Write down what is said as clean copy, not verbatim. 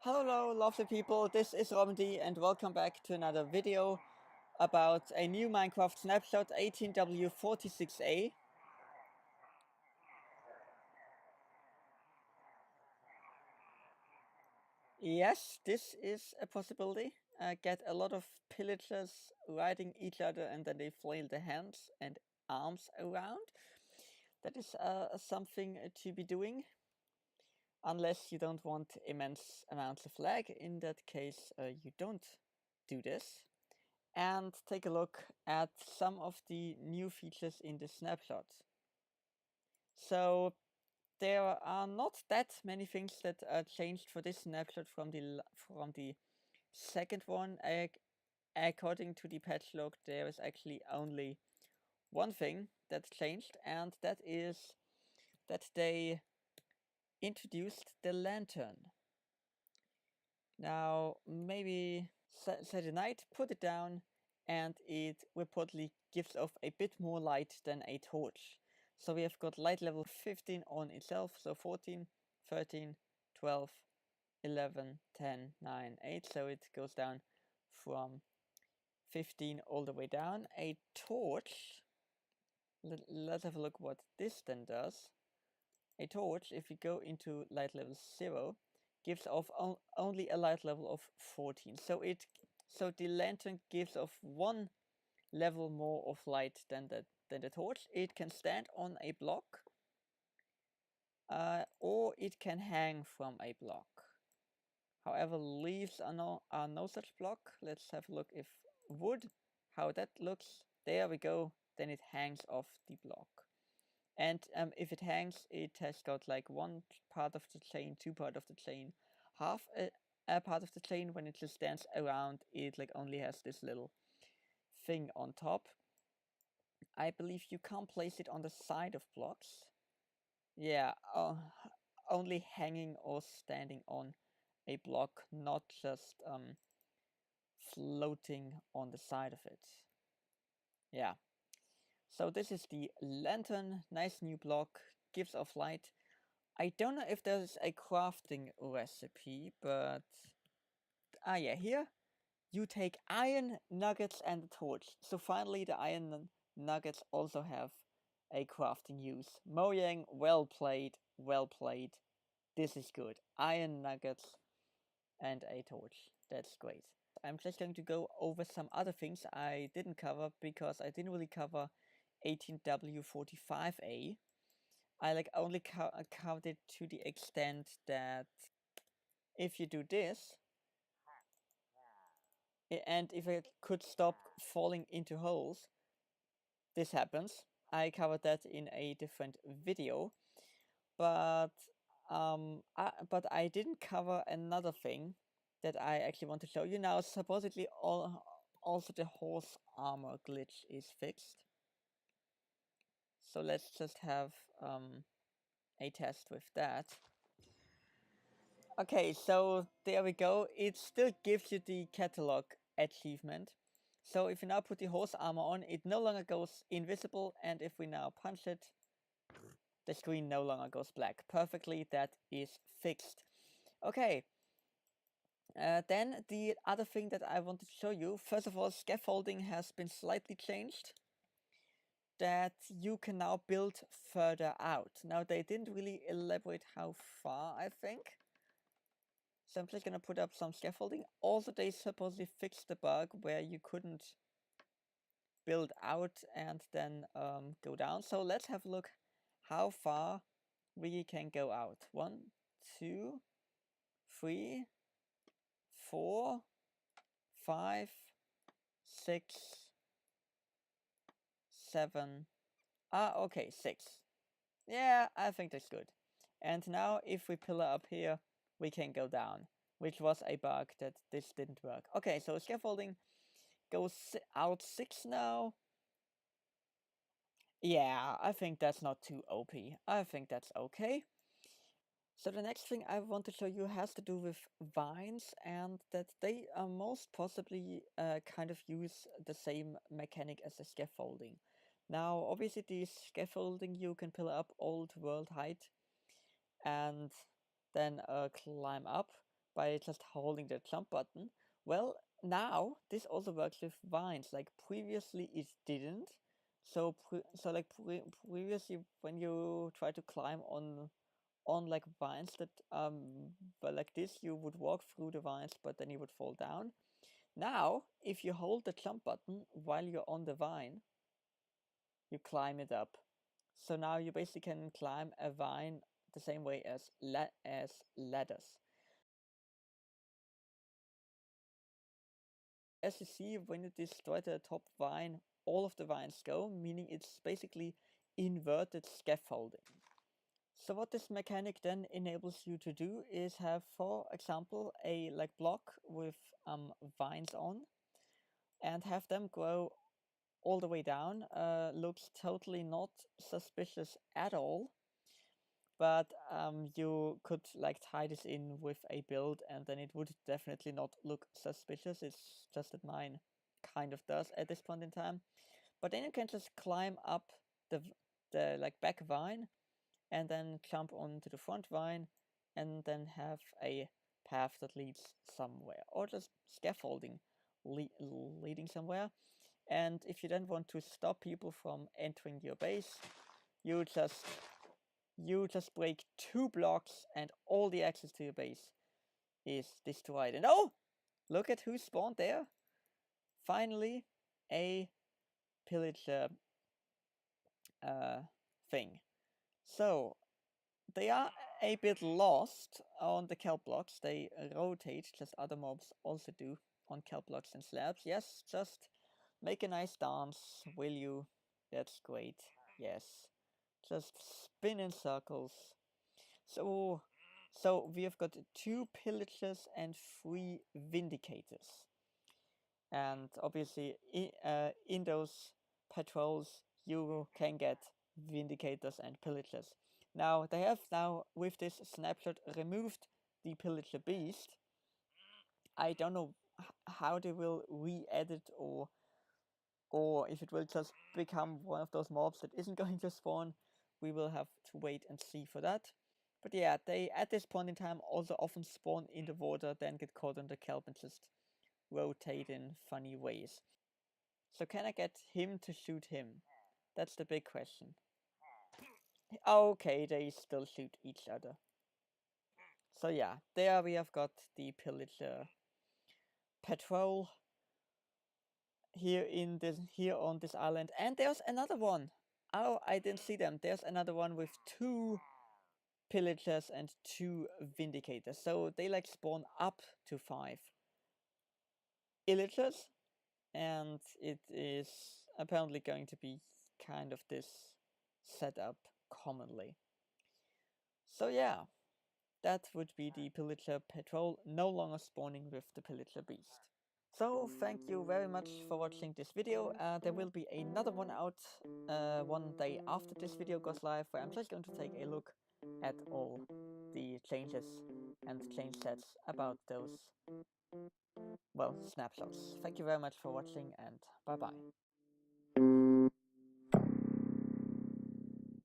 Hello lovely people, this is Romedy and welcome back to another video about a new Minecraft snapshot 18W46A. Yes, this is a possibility. Get a lot of pillagers riding each other and then they flail their hands and arms around. That is something to be doing. Unless you don't want immense amounts of lag, in that case you don't do this. And take a look at some of the new features in the snapshot. So there are not that many things that are changed for this snapshot from the second one. According to the patch log, there is actually only one thing that changed, and that is that they introduced the lantern. Now, maybe Saturday night, put it down, and it reportedly gives off a bit more light than a torch. So we have got light level 15 on itself, so 14, 13, 12, 11, 10, 9, 8, so it goes down from 15 all the way down. A torch, let's have a look what this then does. A torch, if you go into light level 0, gives off only a light level of 14. So the lantern gives off one level more of light than the torch. It can stand on a block, or it can hang from a block. However, leaves are no such block. Let's have a look if wood, how that looks. There we go. Then it hangs off the block. And if it hangs, it has got like one part of the chain, two part of the chain, half a part of the chain. When it just stands around, it like only has this little thing on top. I believe you can't place it on the side of blocks. Yeah, only hanging or standing on a block, not just floating on the side of it. Yeah. So this is the lantern, nice new block, gives off light. I don't know if there's a crafting recipe, but yeah, here you take iron nuggets and a torch. So finally the iron nuggets also have a crafting use. Mojang, well played, well played. This is good. Iron nuggets and a torch. That's great. I'm just going to go over some other things I didn't cover because I didn't really cover 18W45A. I like only covered it to the extent that if you do this, and if it could stop falling into holes, this happens. I covered that in a different video, but I didn't cover another thing that I actually want to show you now. Supposedly, also the horse armor glitch is fixed. So let's just have a test with that. Okay, so there we go. It still gives you the catalog achievement. So if you now put the horse armor on, it no longer goes invisible, and if we now punch it, the screen no longer goes black. Perfectly, that is fixed. Okay, then the other thing that I wanted to show you, first of all, scaffolding has been slightly changed. That you can now build further out. Now they didn't really elaborate how far, I think. So I'm just gonna put up some scaffolding. Also, they supposedly fixed the bug where you couldn't build out and then go down. So let's have a look how far we can go out. 1, 2, 3, 4, 5, 6, 7. Okay, 6. Yeah, I think that's good. And now if we pillar up here, we can go down, which was a bug that this didn't work. Okay, so scaffolding goes out 6 now. Yeah, I think that's not too OP. I think that's okay. So the next thing I want to show you has to do with vines, and that they are most possibly kind of use the same mechanic as the scaffolding. Now, obviously, the scaffolding you can pillar up old world height and then climb up. by just holding the jump button. Well, now this also works with vines. Like previously it didn't. So previously when you try to climb on like vines that but like this, you would walk through the vines, but then you would fall down. Now if you hold the jump button while you're on the vine, you climb it up. So now you basically can climb a vine the same way as ladders. As you see, when you destroy the top vine, all of the vines go, meaning it's basically inverted scaffolding. So what this mechanic then enables you to do is have, for example, a like block with vines on, and have them grow all the way down. Looks totally not suspicious at all. But you could like tie this in with a build, and then it would definitely not look suspicious. It's just that mine kind of does at this point in time. But then you can just climb up the like back vine, and then jump onto the front vine, and then have a path that leads somewhere, or just scaffolding leading somewhere. And if you then want to stop people from entering your base, you just break 2 blocks and all the access to your base is destroyed. And oh, look at who spawned there. Finally, a pillager thing. So they are a bit lost on the kelp blocks. They rotate, just other mobs also do on kelp blocks and slabs. Yes, just make a nice dance, will you? That's great. Yes. Just spin in circles. So we have got 2 pillagers and 3 vindicators. And obviously in those patrols you can get vindicators and pillagers. Now they have with this snapshot removed the pillager beast. I don't know how they will re-edit, or if it will just become one of those mobs that isn't going to spawn. We will have to wait and see for that. But yeah, they at this point in time also often spawn in the water, then get caught on the kelp and just rotate in funny ways. So can I get him to shoot him? That's the big question. Okay, they still shoot each other. So yeah, there we have got the pillager patrol here on this island. And there's another one. Oh, I didn't see them. There's another one with 2 pillagers and 2 vindicators. So they like spawn up to 5 illagers, and it is apparently going to be kind of this setup commonly. So yeah, that would be the pillager patrol, no longer spawning with the pillager beast. So thank you very much for watching this video. There will be another one out one day after this video goes live, where I'm just going to take a look at all the changes and change sets about those, well, snapshots. Thank you very much for watching, and bye bye.